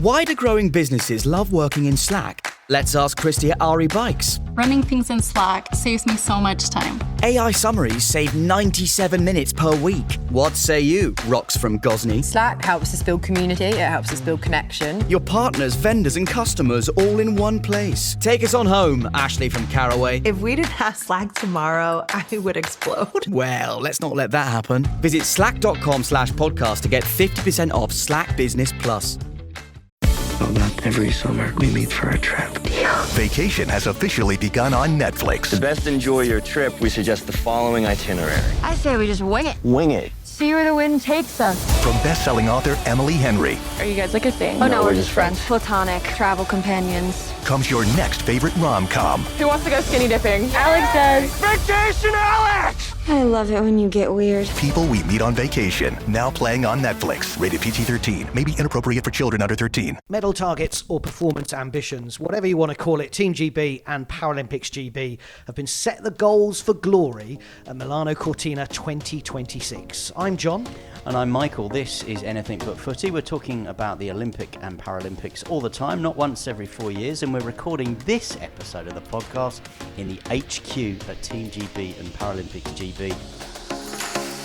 Why do growing businesses love working in Slack? Let's ask Christy at Ari Bikes. Running things in Slack saves me so much time. AI summaries save 97 minutes per week. What say you, Rox from Gosney? Slack helps us build community, it helps us build connection. Your partners, vendors and customers all in one place. Take us on home, Ashley from Caraway. If we didn't have Slack tomorrow, I would explode. Well, let's not let that happen. Visit slack.com/podcast to get 50% off Slack Business Plus. About every summer, we meet for a trip. Vacation has officially begun on Netflix. To best enjoy your trip, we suggest the following itinerary. I say we just wing it. Wing it. See where the wind takes us. From best-selling author Emily Henry Are you guys like a thing? Oh, no, we're just friends. Platonic travel companions. comes your next favorite rom-com. Who wants to go skinny dipping? Alex does. Vacation, Alex! I love it when you get weird. People We Meet on Vacation, now playing on Netflix. Rated PG-13. May be inappropriate for children under 13. Medal targets or performance ambitions, whatever you want to call it, Team GB and Paralympics GB have been set the goals for glory at Milano Cortina 2026. I'm John. And I'm Michael. This is Anything But Footy. We're talking about the Olympic and Paralympics all the time, not once every 4 years, and we're recording this episode of the podcast in the HQ at Team GB and Paralympics GB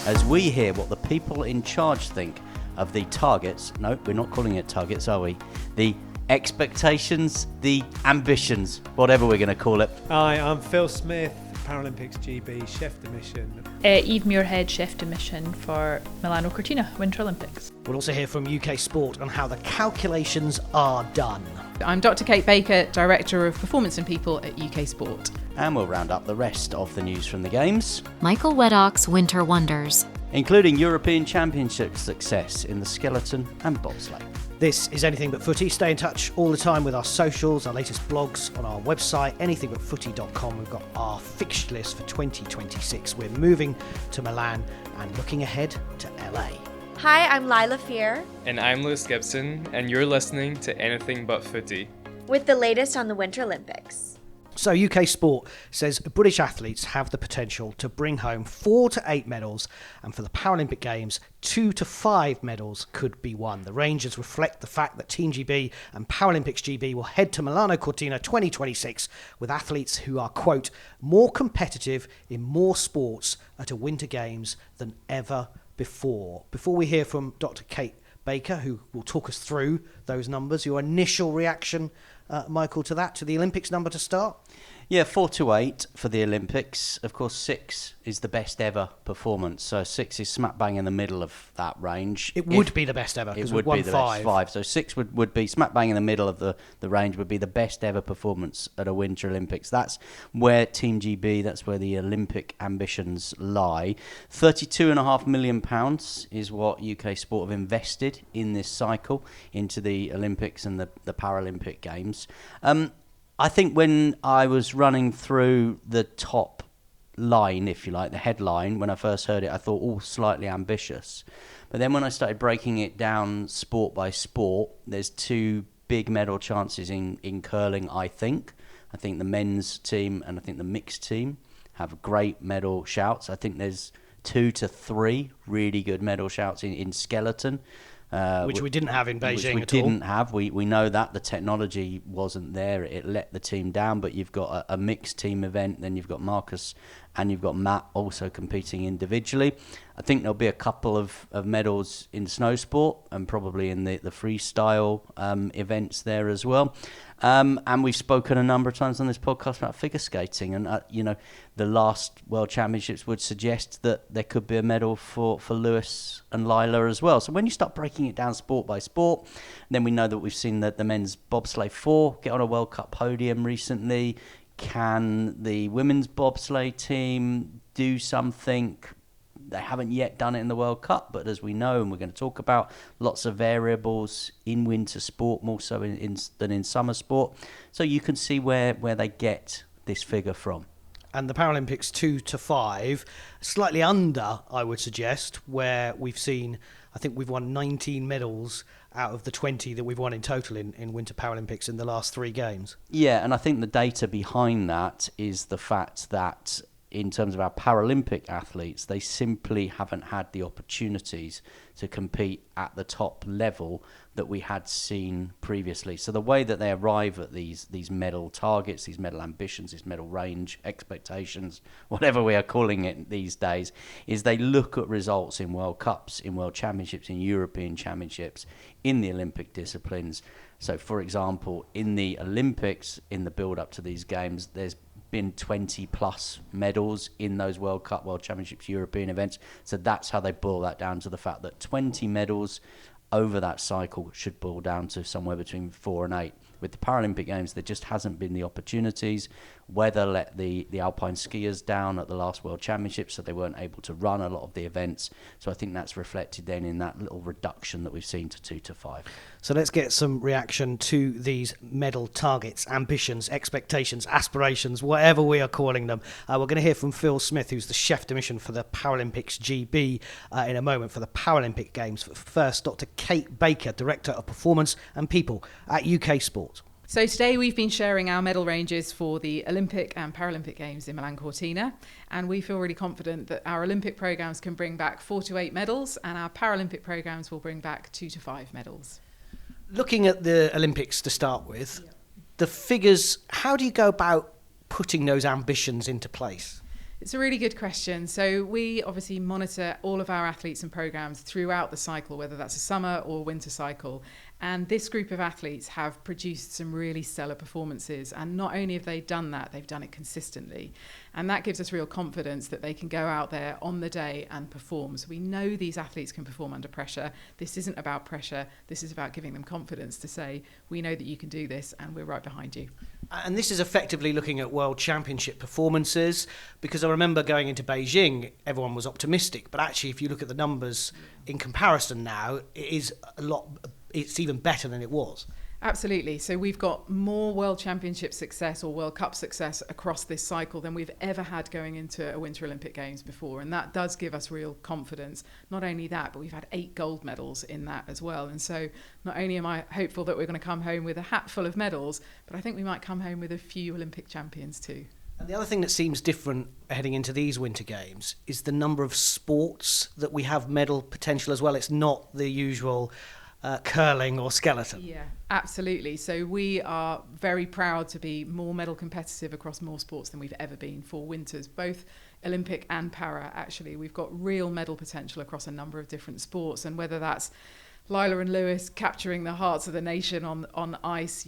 as we hear what the people in charge think of the targets. No, we're not calling it targets, are we? The expectations, the ambitions, whatever we're going to call it. Hi, I'm Phil Smith, Paralympics GB, chef de mission. Eve Muirhead, chef de mission for Milano Cortina, Winter Olympics. We'll also hear from UK Sport on how the calculations are done. I'm Dr. Kate Baker, Director of Performance and People at UK Sport. And we'll round up the rest of the news from the Games. Michael Weddock's Winter Wonders. Including European Championship success in the skeleton and bobsleigh. This is Anything But Footy. Stay in touch all the time with our socials, our latest blogs on our website, anythingbutfooty.com. We've got our fixture list for 2026. We're moving to Milan and looking ahead to LA. Hi, I'm Lila Fear. And I'm Lewis Gibson, and you're listening to Anything But Footy, with the latest on the Winter Olympics. So UK Sport says British athletes have the potential to bring home 4 to 8 medals, and for the Paralympic Games, 2 to 5 medals could be won. The ranges reflect the fact that Team GB and Paralympics GB will head to Milano Cortina 2026 with athletes who are, quote, more competitive in more sports at a Winter Games than ever before. Before we hear from Dr. Kate Baker, who will talk us through those numbers, your initial reaction, Michael, to that, to the Olympics number to start? Yeah, 4 to 8 for the Olympics. Of course, 6 is the best ever performance. So 6 is smack bang in the middle of that range. It would be the best ever, because we've won 5. Best 5. So 6 would be smack bang in the middle of the range, would be the best ever performance at a Winter Olympics. That's where Team GB, that's where the Olympic ambitions lie. £32.5 million is what UK Sport have invested in this cycle into the Olympics and the Paralympic Games. I think when I was running through the top line, if you like, the headline, when I first heard it, I thought, oh, slightly ambitious. But then when I started breaking it down sport by sport, there's 2 big medal chances in curling, I think. I think the men's team and I think the mixed team have great medal shouts. I think there's 2 to 3 really good medal shouts in skeleton. Which we didn't have in Beijing at all. We didn't have. We know that. The technology wasn't there. It let the team down. But you've got a mixed team event. Then you've got Marcus and you've got Matt also competing individually. I think there'll be a couple of medals in snow sport and probably in the freestyle events there as well. And we've spoken a number of times on this podcast about figure skating. And, the last World Championships would suggest that there could be a medal for Lewis and Lila as well. So when you start breaking it down sport by sport, then we know that we've seen the men's bobsleigh 4 get on a World Cup podium recently. Can the women's bobsleigh team do something? They haven't yet done it in the World Cup, but as we know, and we're going to talk about, lots of variables in winter sport, more so than in summer sport. So you can see where they get this figure from. And the Paralympics 2 to 5, slightly under, I would suggest, where we've seen, I think we've won 19 medals out of the 20 that we've won in total in Winter Paralympics in the last 3 games. Yeah, and I think the data behind that is the fact that in terms of our Paralympic athletes, they simply haven't had the opportunities to compete at the top level that we had seen previously. So the way that they arrive at these medal targets, these medal ambitions, this medal range, expectations, whatever we are calling it these days, is they look at results in World Cups, in World Championships, in European Championships, in the Olympic disciplines. So, for example, in the Olympics, in the build-up to these games, there's been 20 plus medals in those World Cup, World Championships, European events. So that's how they boil that down to the fact that 20 medals over that cycle should boil down to somewhere between 4 and 8. With the Paralympic Games, there just hasn't been the opportunities. Weather let the alpine skiers down at the last World Championships, so they weren't able to run a lot of the events. So I think that's reflected then in that little reduction that we've seen to 2 to 5. So let's get some reaction to these medal targets, ambitions, expectations, aspirations, whatever we are calling them. We're going to hear from Phil Smith, who's the chef de mission for the Paralympics GB in a moment for the Paralympic Games. First, Dr. Kate Baker, Director of Performance and People at UK Sport. So today we've been sharing our medal ranges for the Olympic and Paralympic Games in Milano Cortina, and we feel really confident that our Olympic programmes can bring back 4 to 8 medals and our Paralympic programmes will bring back 2 to 5 medals. Looking at the Olympics to start with, the figures, how do you go about putting those ambitions into place? It's a really good question. So we obviously monitor all of our athletes and programmes throughout the cycle, whether that's a summer or winter cycle. And this group of athletes have produced some really stellar performances. And not only have they done that, they've done it consistently. And that gives us real confidence that they can go out there on the day and perform. So we know these athletes can perform under pressure. This isn't about pressure. This is about giving them confidence to say, we know that you can do this and we're right behind you. And this is effectively looking at World Championship performances, because I remember going into Beijing, everyone was optimistic. But actually, if you look at the numbers in comparison now, it's even better than it was. Absolutely. So we've got more World Championship success or World Cup success across this cycle than we've ever had going into a Winter Olympic Games before. And that does give us real confidence. Not only that, but we've had 8 gold medals in that as well. And so not only am I hopeful that we're going to come home with a hat full of medals, but I think we might come home with a few Olympic champions too. And the other thing that seems different heading into these Winter Games is the number of sports that we have medal potential as well. It's not the usual curling or skeleton. Yeah, absolutely. So we are very proud to be more medal competitive across more sports than we've ever been for winters, both Olympic and para. Actually, we've got real medal potential across a number of different sports, and whether that's Lila and Lewis capturing the hearts of the nation on ice,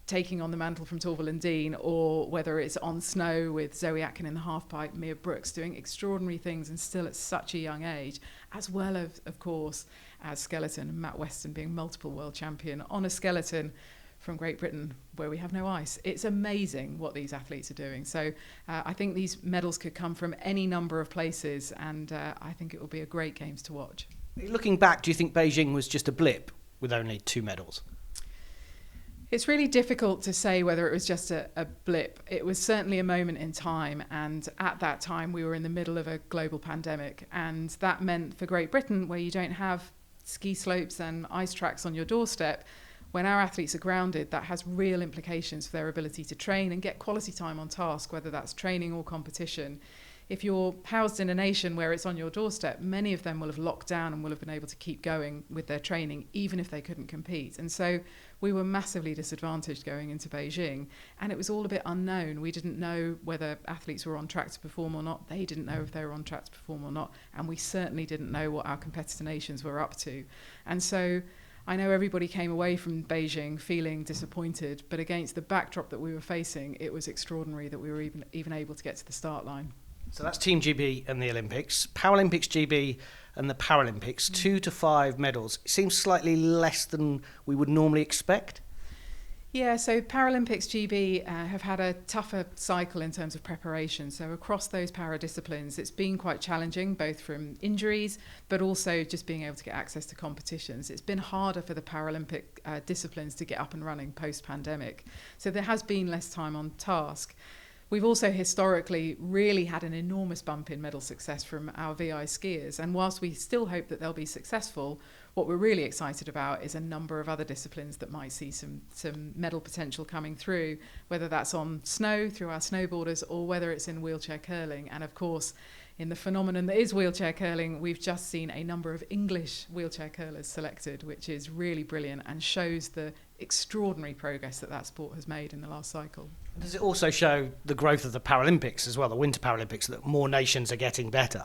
taking on the mantle from Torvill and Dean, or whether it's on snow with Zoe Atkin in the halfpipe, Mia Brooks doing extraordinary things and still at such a young age, as well as, of course, as skeleton, and Matt Weston being multiple world champion on a skeleton from Great Britain where we have no ice. It's amazing what these athletes are doing. So I think these medals could come from any number of places, and I think it will be a great games to watch. Looking back, do you think Beijing was just a blip with only 2 medals? It's really difficult to say whether it was just a blip. It was certainly a moment in time, and at that time we were in the middle of a global pandemic, and that meant for Great Britain, where you don't have ski slopes and ice tracks on your doorstep, when our athletes are grounded, that has real implications for their ability to train and get quality time on task, whether that's training or competition. If you're housed in a nation where it's on your doorstep, many of them will have locked down and will have been able to keep going with their training, even if they couldn't compete. And so we were massively disadvantaged going into Beijing, and it was all a bit unknown. We didn't know whether athletes were on track to perform or not. They didn't know if they were on track to perform or not. And we certainly didn't know what our competitor nations were up to. And so I know everybody came away from Beijing feeling disappointed, but against the backdrop that we were facing, it was extraordinary that we were even able to get to the start line. So that's Team GB and the Olympics. Paralympics GB and the Paralympics, 2 to 5 medals. It seems slightly less than we would normally expect. Yeah, so Paralympics GB have had a tougher cycle in terms of preparation. So across those para disciplines, it's been quite challenging, both from injuries, but also just being able to get access to competitions. It's been harder for the Paralympic disciplines to get up and running post-pandemic. So there has been less time on task. We've also historically really had an enormous bump in medal success from our VI skiers. And whilst we still hope that they'll be successful, What we're really excited about is a number of other disciplines that might see some medal potential coming through, whether that's on snow through our snowboarders or whether it's in wheelchair curling. And of course, in the phenomenon that is wheelchair curling, we've just seen a number of English wheelchair curlers selected, which is really brilliant and shows the extraordinary progress that sport has made in the last cycle. Does it also show the growth of the Paralympics as well, the Winter Paralympics, that more nations are getting better?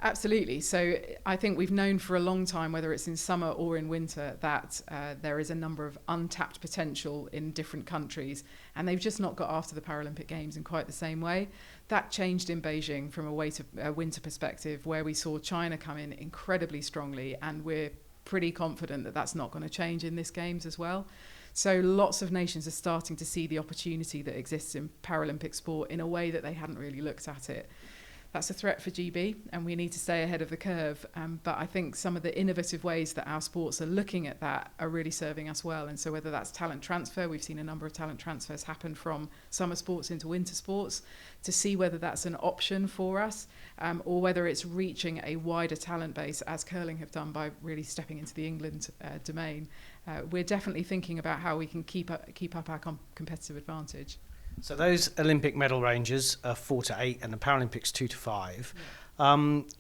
Absolutely. So I think we've known for a long time, whether it's in summer or in winter, that there is a number of untapped potential in different countries, and they've just not got after the Paralympic Games in quite the same way. That changed in Beijing from a winter perspective, where we saw China come in incredibly strongly, and we're pretty confident that that's not going to change in this Games as well. So lots of nations are starting to see the opportunity that exists in Paralympic sport in a way that they hadn't really looked at it. That's a threat for GB, and we need to stay ahead of the curve. But I think some of the innovative ways that our sports are looking at that are really serving us well. And so whether that's talent transfer, we've seen a number of talent transfers happen from summer sports into winter sports, to see whether that's an option for us, or whether it's reaching a wider talent base, as curling have done by really stepping into the England domain. We're definitely thinking about how we can keep up our competitive advantage. So those Olympic medal ranges are 4 to 8 and the Paralympics 2 to 5.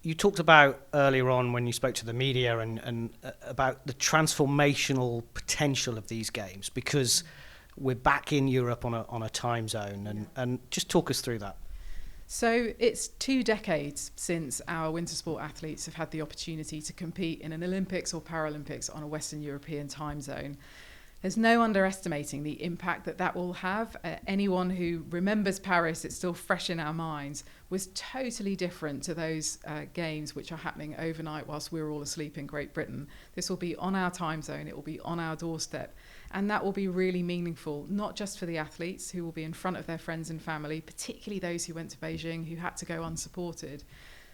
You talked about earlier on when you spoke to the media and about the transformational potential of these games, because we're back in Europe on a time zone, and just talk us through that. So it's 2 decades since our winter sport athletes have had the opportunity to compete in an Olympics or Paralympics on a Western European time zone. There's no underestimating the impact that will have. Anyone who remembers Paris, it's still fresh in our minds, was totally different to those games which are happening overnight whilst we're all asleep in Great Britain. This will be on our time zone, it will be on our doorstep, and that will be really meaningful, not just for the athletes who will be in front of their friends and family, particularly those who went to Beijing who had to go unsupported,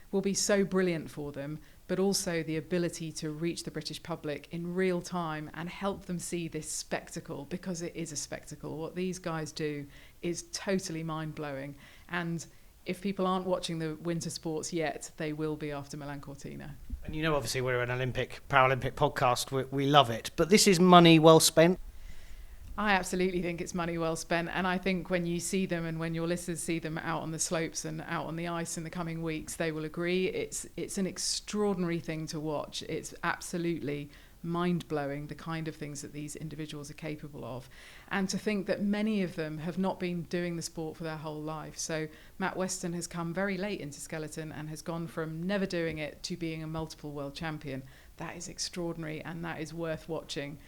will be so brilliant for them, but also the ability to reach the British public in real time and help them see this spectacle, because it is a spectacle. What these guys do is totally mind-blowing. And if people aren't watching the winter sports yet, they will be after Milano Cortina. And you know, obviously, we're an Paralympic podcast. We love it. But this is money well spent. I absolutely think it's money well spent, and I think when you see them and when your listeners see them out on the slopes and out on the ice in the coming weeks, they will agree it's an extraordinary thing to watch. It's absolutely mind-blowing, the kind of things that these individuals are capable of, and to think that many of them have not been doing the sport for their whole life. So Matt Weston has come very late into skeleton and has gone from never doing it to being a multiple world champion. That is extraordinary, and that is worth watching.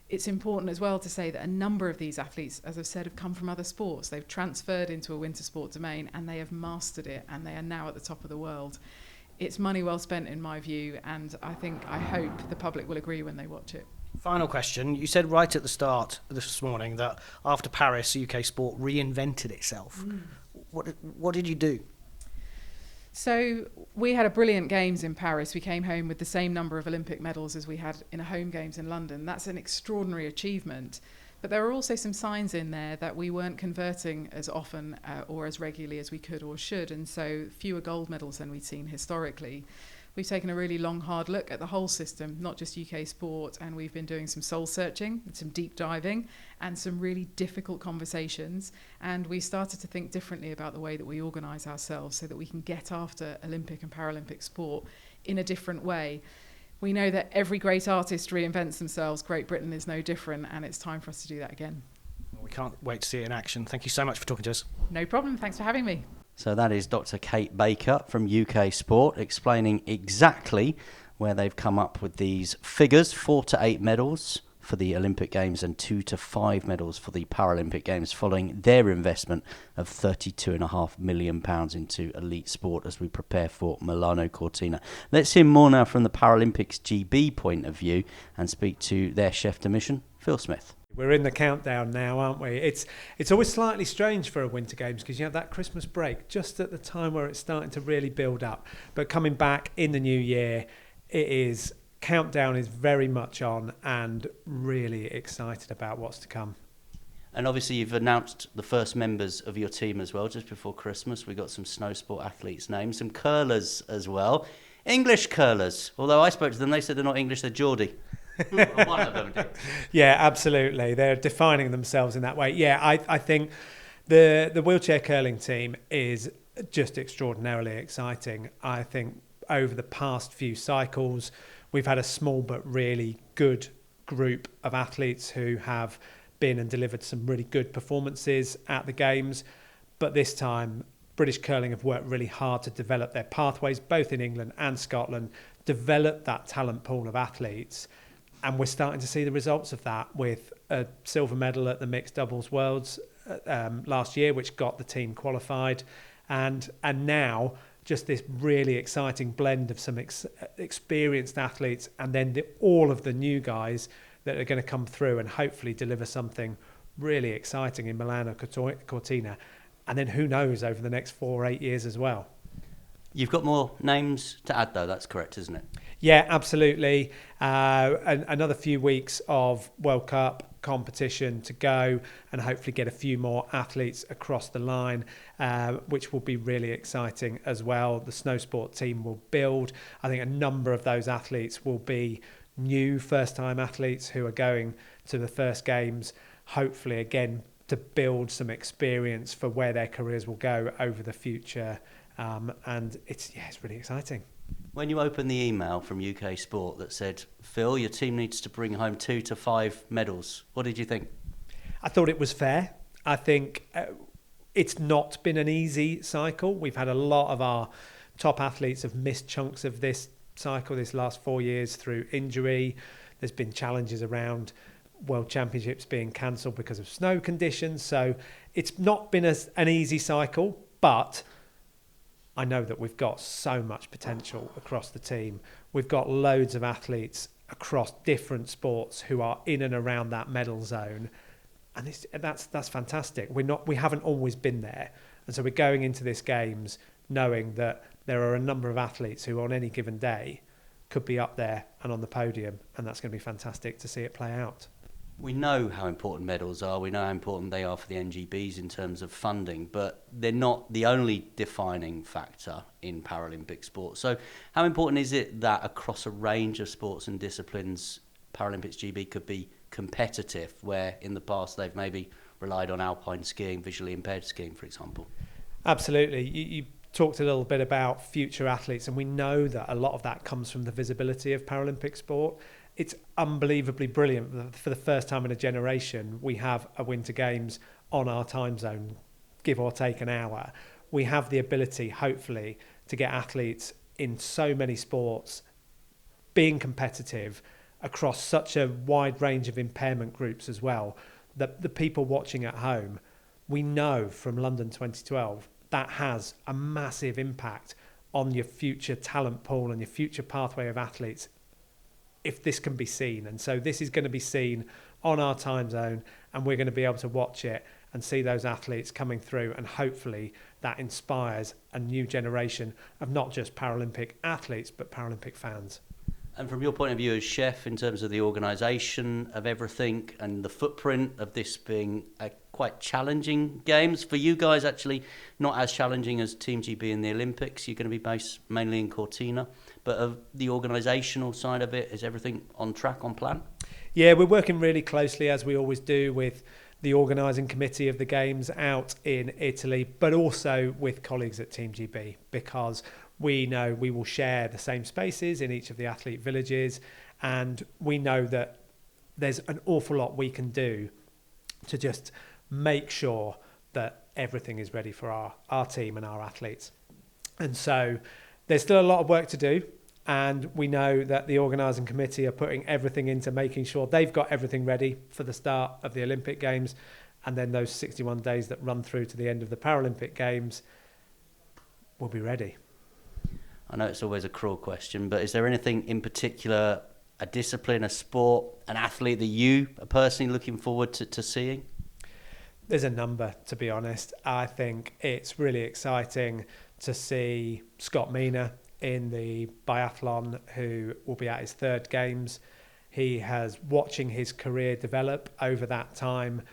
It's important as well to say that a number of these athletes, as I've said, have come from other sports. They've transferred into a winter sport domain and they have mastered it, and they are now at the top of the world. It's money well spent in my view, and I hope the public will agree when they watch it. Final question. You said right at the start this morning that after Paris, UK sport reinvented itself. What did you do? So we had a brilliant Games in Paris. We came home with the same number of Olympic medals as we had in a home Games in London. That's an extraordinary achievement. But there are also some signs in there that we weren't converting as often or as regularly as we could or should, and so fewer gold medals than we'd seen historically. We've taken a really long, hard look at the whole system, not just UK sport, and we've been doing some soul searching, some deep diving, and some really difficult conversations. And we started to think differently about the way that we organise ourselves so that we can get after Olympic and Paralympic sport in a different way. We know that every great artist reinvents themselves. Great Britain is no different, and it's time for us to do that again. We can't wait to see it in action. Thank you so much for talking to us. No problem. Thanks for having me. So that is Dr. Kate Baker from UK Sport explaining exactly where they've come up with these figures: 4 to 8 medals for the Olympic Games and 2 to 5 medals for the Paralympic Games, following their investment of £32.5 million into elite sport as we prepare for Milano Cortina. Let's hear more now from the Paralympics GB point of view and speak to their chef de mission, Phil Smith. We're in the countdown now, aren't we? It's always slightly strange for a Winter Games because you have that Christmas break just at the time where it's starting to really build up. But coming back in the new year, countdown is very much on, and really excited about what's to come. And obviously you've announced the first members of your team as well just before Christmas. We got some snow sport athletes named, some curlers as well. English curlers, although I spoke to them, they said they're not English, they're Geordie. One of them did. Yeah, absolutely. They're defining themselves in that way. Yeah, I think the wheelchair curling team is just extraordinarily exciting. I think over the past few cycles, we've had a small but really good group of athletes who have been and delivered some really good performances at the games. But this time, British curling have worked really hard to develop their pathways, both in England and Scotland, develop that talent pool of athletes. And we're starting to see the results of that with a silver medal at the Mixed Doubles Worlds last year, which got the team qualified. And now just this really exciting blend of some experienced athletes and then all of the new guys that are going to come through and hopefully deliver something really exciting in Milano Cortina. And then who knows over the next 4 or 8 years as well. You've got more names to add, though. That's correct, isn't it? Yeah, absolutely. Another few weeks of World Cup competition to go and hopefully get a few more athletes across the line, which will be really exciting as well. The snow sport team will build. I think a number of those athletes will be new first-time athletes who are going to the first games, hopefully, again, to build some experience for where their careers will go over the future. And it's really exciting. When you opened the email from UK Sport that said, Phil, your team needs to bring home 2 to 5 medals, what did you think? I thought it was fair. I think it's not been an easy cycle. We've had a lot of our top athletes have missed chunks of this cycle this last 4 years through injury. There's been challenges around World Championships being cancelled because of snow conditions. So it's not been an easy cycle, but I know that we've got so much potential across the team. We've got loads of athletes across different sports who are in and around that medal zone, and that's fantastic. We haven't always been there, and so we're going into this games knowing that there are a number of athletes who on any given day could be up there and on the podium, and that's going to be fantastic to see it play out. We know how important medals are. We know how important they are for the NGBs in terms of funding, but they're not the only defining factor in Paralympic sport. So how important is it that across a range of sports and disciplines, Paralympics GB could be competitive, where in the past they've maybe relied on alpine skiing, visually impaired skiing, for example? Absolutely. You talked a little bit about future athletes, and we know that a lot of that comes from the visibility of Paralympic sport. It's unbelievably brilliant. For the first time in a generation, we have a Winter Games on our time zone, give or take an hour. We have the ability, hopefully, to get athletes in so many sports being competitive across such a wide range of impairment groups as well, that the people watching at home, we know from London 2012, that has a massive impact on your future talent pool and your future pathway of athletes if this can be seen. And so this is going to be seen on our time zone, and we're going to be able to watch it and see those athletes coming through, and hopefully that inspires a new generation of not just Paralympic athletes but Paralympic fans. And from your point of view as chef, in terms of the organisation of everything and the footprint of this being a quite challenging games, for you guys actually not as challenging as Team GB in the Olympics, you're going to be based mainly in Cortina, but of the organisational side of it, is everything on track, on plan? Yeah, we're working really closely, as we always do, with the organising committee of the games out in Italy, but also with colleagues at Team GB, because we know we will share the same spaces in each of the athlete villages, and we know that there's an awful lot we can do to just make sure that everything is ready for our team and our athletes. And so there's still a lot of work to do, and we know that the organising committee are putting everything into making sure they've got everything ready for the start of the Olympic Games, and then those 61 days that run through to the end of the Paralympic Games will be ready. I know it's always a cruel question, but is there anything in particular, a discipline, a sport, an athlete that you are personally looking forward to seeing? There's a number, to be honest. I think it's really exciting to see Scott Mina in the biathlon, who will be at his third games. He has, watching his career develop over that time,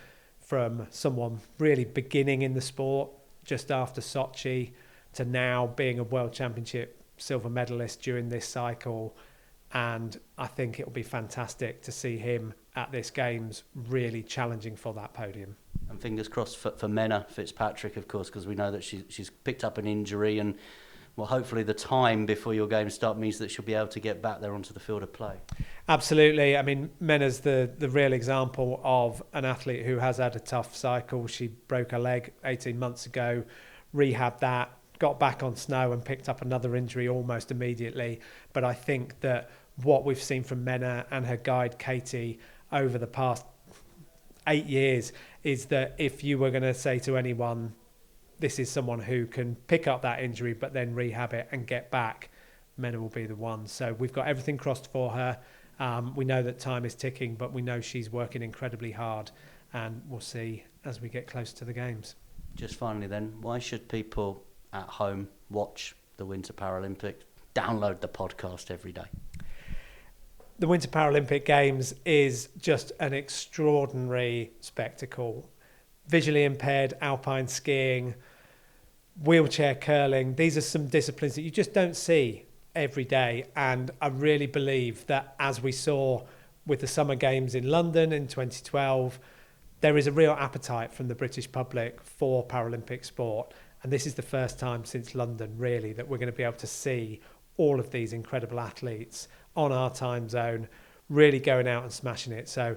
from someone really beginning in the sport just after Sochi to now being a World Championship silver medalist during this cycle, and I think it'll be fantastic to see him at this Games really challenging for that podium. And fingers crossed for Menna Fitzpatrick, of course, because we know that she's picked up an injury, and well, hopefully the time before your games start means that she'll be able to get back there onto the field of play. Absolutely. I mean, Menna's the real example of an athlete who has had a tough cycle. She broke her leg 18 months ago, rehabbed that, got back on snow and picked up another injury almost immediately. But I think that what we've seen from Menna and her guide Katie over the past 8 years is that if you were going to say to anyone, this is someone who can pick up that injury but then rehab it and get back, Menna will be the one. So we've got everything crossed for her. We know that time is ticking, but we know she's working incredibly hard, and we'll see as we get close to the Games. Just finally then, why should people at home watch the Winter Paralympics? Download the podcast every day. The Winter Paralympic Games is just an extraordinary spectacle. Visually impaired alpine skiing, wheelchair curling, these are some disciplines that you just don't see every day. And I really believe that, as we saw with the Summer Games in London in 2012, there is a real appetite from the British public for Paralympic sport. And this is the first time since London, really, that we're going to be able to see all of these incredible athletes on our time zone, really going out and smashing it. So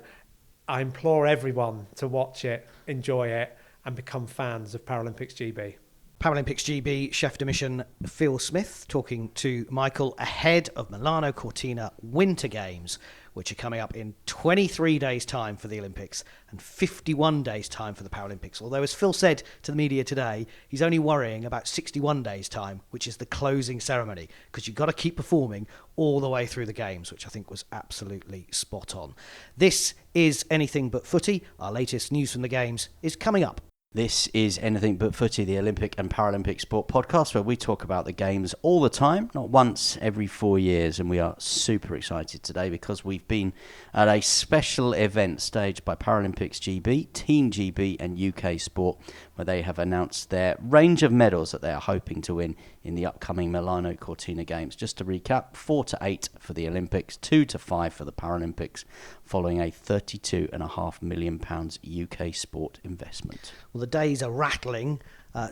I implore everyone to watch it, enjoy it, and become fans of Paralympics GB. Paralympics GB chef de mission Phil Smith talking to Michael ahead of Milano Cortina Winter Games, which are coming up in 23 days' time for the Olympics and 51 days' time for the Paralympics. Although, as Phil said to the media today, he's only worrying about 61 days' time, which is the closing ceremony, because you've got to keep performing all the way through the Games, which I think was absolutely spot on. This is Anything But Footy. Our latest news from the Games is coming up. This is Anything But Footy, the Olympic and Paralympic sport podcast, where we talk about the Games all the time, not once every 4 years. And we are super excited today because we've been at a special event staged by Paralympics GB, Team GB and UK Sport, where they have announced their range of medals that they are hoping to win in the upcoming Milano Cortina Games. Just to recap, 4 to 8 for the Olympics, 2 to 5 for the Paralympics, following a £32.5 million UK sport investment. Well, the days are rattling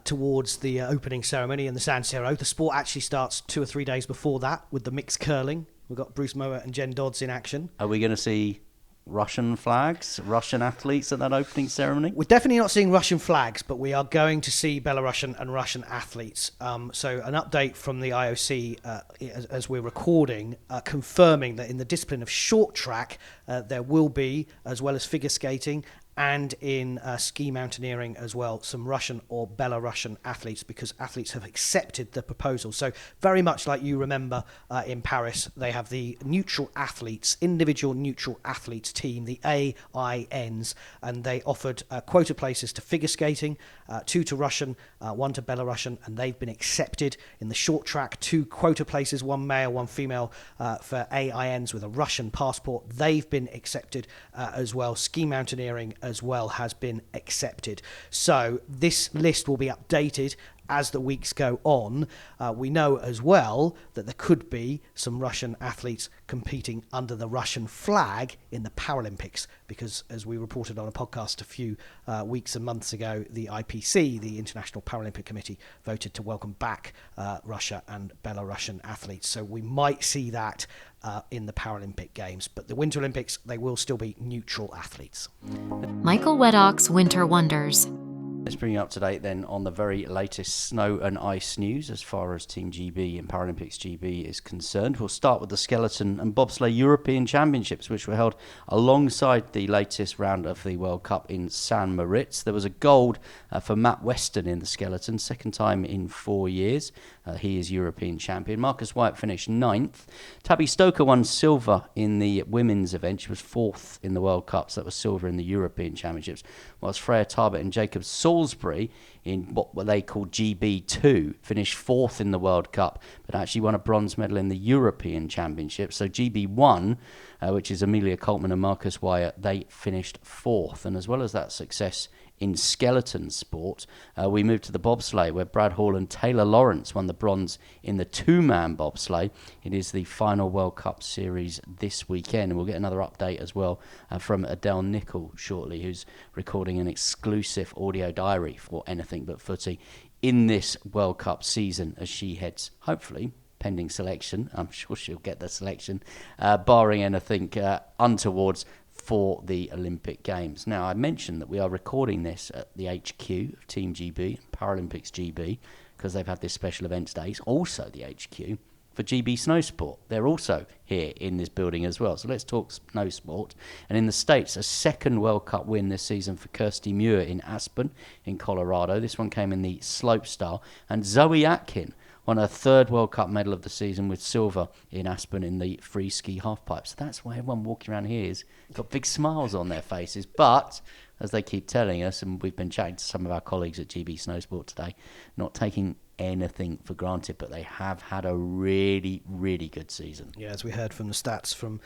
towards the opening ceremony in the San Siro. The sport actually starts 2 or 3 days before that with the mixed curling. We've got Bruce Moa and Jen Dodds in action. Are we going to see Russian flags, Russian athletes at that opening ceremony? We're definitely not seeing Russian flags, but we are going to see Belarusian and Russian athletes. So an update from the IOC as we're recording, confirming that in the discipline of short track, there will be, as well as figure skating, and in ski mountaineering as well, some Russian or Belarusian athletes, because athletes have accepted the proposal. So very much like you remember in Paris, they have the neutral athletes, individual neutral athletes team, the AINs, and they offered quota places to figure skating, 2 to Russian, 1 to Belarusian, and they've been accepted. In the short track, 2 quota places, 1 male, 1 female for AINs with a Russian passport. They've been accepted as well. Ski mountaineering as well has been accepted. So this list will be updated as the weeks go on. We know as well that there could be some Russian athletes competing under the Russian flag in the Paralympics, because as we reported on a podcast a few weeks and months ago, the IPC, the International Paralympic Committee, voted to welcome back Russia and Belarusian athletes. So we might see that in the Paralympic Games. But the Winter Olympics, they will still be neutral athletes. Michael Weddock's Winter Wonders. Let's bring you up to date then on the very latest snow and ice news as far as Team GB and Paralympics GB is concerned. We'll start with the skeleton and bobsleigh European Championships, which were held alongside the latest round of the World Cup in San Moritz. There was a gold for Matt Weston in the skeleton, second time in 4 years. He is European champion. Marcus White finished 9th. Tabby Stoker won silver in the women's event. She was 4th in the World Cup, so that was silver in the European Championships. Whilst Freya Tarbert and Jacob Salisbury in what they call GB2 finished 4th in the World Cup, but actually won a bronze medal in the European Championship. So GB1, which is Amelia Coltman and Marcus Wyatt, they finished 4th. And as well as that success In skeleton sport, we move to the bobsleigh, where Brad Hall and Taylor Lawrence won the bronze in the two-man bobsleigh. It is the final World Cup series this weekend, and we'll get another update as well from Adele Nichol shortly, who's recording an exclusive audio diary for Anything But Footy in this World Cup season as she heads, hopefully, pending selection, I'm sure she'll get the selection, barring anything untowards, for the Olympic Games. Now, I mentioned that we are recording this at the HQ of Team GB, Paralympics GB, because they've had this special events day. It's also the HQ for GB Snow Sport. They're also here in this building as well. So let's talk snow sport. And in the States, a second World Cup win this season for Kirsty Muir in Aspen in Colorado. This one came in the slopestyle. And Zoe Atkin won her third World Cup medal of the season with silver in Aspen in the free ski halfpipe. So that's why everyone walking around here has got big smiles on their faces. But, as they keep telling us, and we've been chatting to some of our colleagues at GB Snow Sport today, not taking anything for granted, but they have had a really, really good season. Yeah, as we heard from the stats from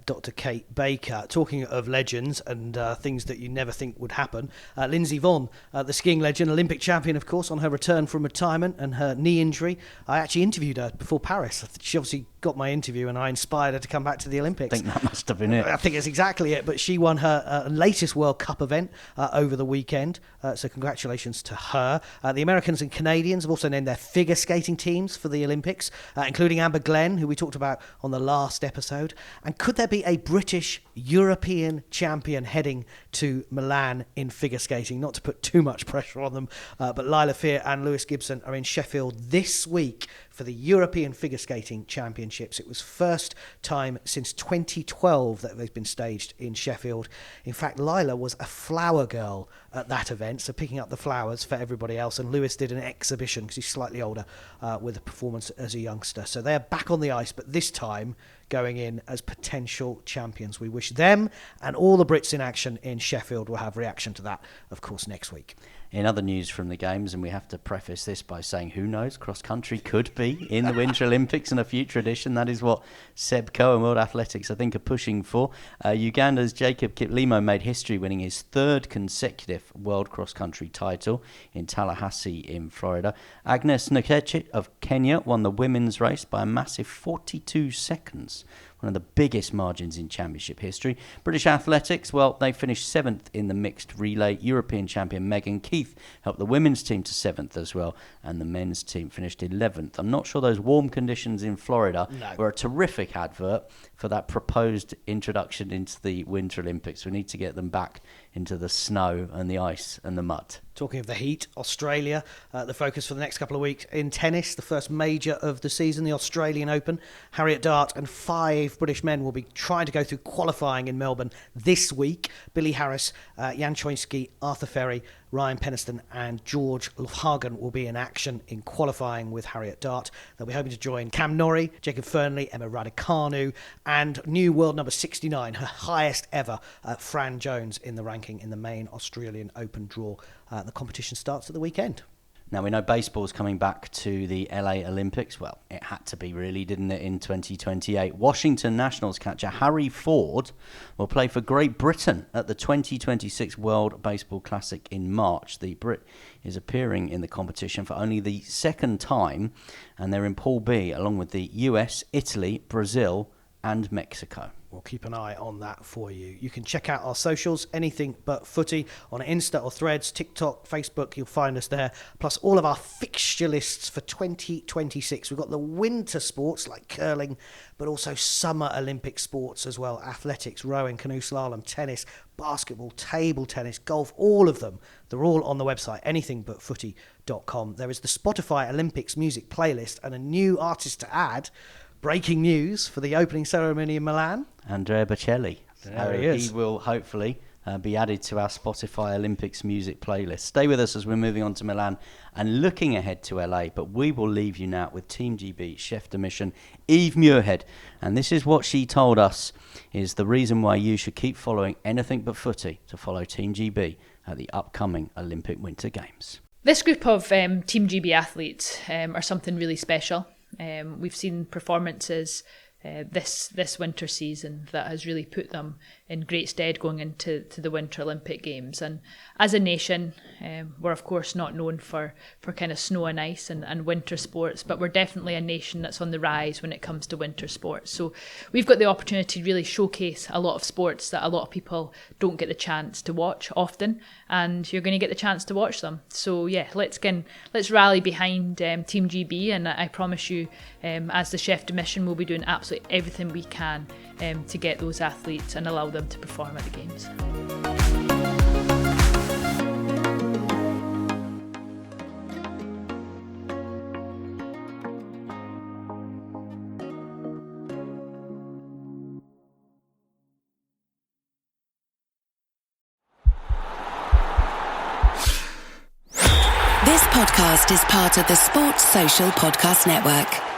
Dr. Kate Baker. Talking of legends and things that you never think would happen, Lindsey Vonn, the skiing legend, Olympic champion, of course, on her return from retirement and her knee injury. I actually interviewed her before Paris. She obviously got my interview and I inspired her to come back to the Olympics. I think that must have been it. I think it's exactly it, but she won her latest World Cup event over the weekend, so congratulations to her. The Americans and Canadians have also named their figure skating teams for the Olympics, including Amber Glenn, who we talked about on the last episode. And could there be a British European champion heading to Milan in figure skating? Not to put too much pressure on them, but Lila Fear and Lewis Gibson are in Sheffield this week for the European Figure Skating Championships. It was first time since 2012 that they've been staged in Sheffield. In fact, Lila was a flower girl at that event, so picking up the flowers for everybody else, and Lewis did an exhibition, because he's slightly older, with a performance as a youngster. So they're back on the ice, but this time going in as potential champions. We wish them and all the Brits in action in Sheffield will have reaction to that, of course, next week. In other news from the Games, and we have to preface this by saying, who knows, cross-country could be in the Winter Olympics in a future edition. That is what Seb Coe and World Athletics, I think, are pushing for. Uganda's Jacob Kiplimo made history, winning his third consecutive World Cross-Country title in Tallahassee in Florida. Agnes Nkechi of Kenya won the women's race by a massive 42 seconds. One of the biggest margins in championship history. British Athletics, well, they finished 7th in the mixed relay. European champion Megan Keith helped the women's team to 7th as well, and the men's team finished 11th. I'm not sure those warm conditions in Florida were a terrific advert for that proposed introduction into the Winter Olympics. We need to get them back into the snow and the ice and the mud. Talking of the heat, Australia, the focus for the next couple of weeks in tennis, the first major of the season, the Australian Open. Harriet Dart and 5 British men will be trying to go through qualifying in Melbourne this week. Billy Harris, Jan Choinski, Arthur Ferry, Ryan Peniston and George Lofhagen will be in action in qualifying with Harriet Dart. They'll be hoping to join Cam Norrie, Jacob Fernley, Emma Raducanu and new world number 69, her highest ever, Fran Jones in the ranking in the main Australian Open draw. The competition starts at the weekend. Now, we know baseball's coming back to the LA Olympics. Well, it had to be, really, didn't it, in 2028. Washington Nationals catcher Harry Ford will play for Great Britain at the 2026 World Baseball Classic in March. The Brit is appearing in the competition for only the second time, and they're in Pool B, along with the US, Italy, Brazil, and Mexico. We'll keep an eye on that for you. You can check out our socials, Anything But Footy, on Insta or Threads, TikTok, Facebook. You'll find us there. Plus all of our fixture lists for 2026. We've got the winter sports like curling, but also summer Olympic sports as well. Athletics, rowing, canoe slalom, tennis, basketball, table tennis, golf, all of them. They're all on the website, anythingbutfooty.com. There is the Spotify Olympics music playlist and a new artist to add. Breaking news for the opening ceremony in Milan. Andrea Bocelli. There he is. He will hopefully be added to our Spotify Olympics music playlist. Stay with us as we're moving on to Milan and looking ahead to LA, but we will leave you now with Team GB chef de mission Eve Muirhead. And this is what she told us is the reason why you should keep following Anything But Footy to follow Team GB at the upcoming Olympic Winter Games. This group of Team GB athletes are something really special. We've seen performances this winter season that has really put them in great stead going into the Winter Olympic Games. And as a nation, we're of course not known for kind of snow and ice and winter sports, but we're definitely a nation that's on the rise when it comes to winter sports. So we've got the opportunity to really showcase a lot of sports that a lot of people don't get the chance to watch often, and you're going to get the chance to watch them. So yeah, let's rally behind Team GB, and I promise you, as the Chef de Mission, we'll be doing absolutely everything we can to get those athletes and allow them to perform at the Games. This podcast is part of the Sports Social Podcast Network.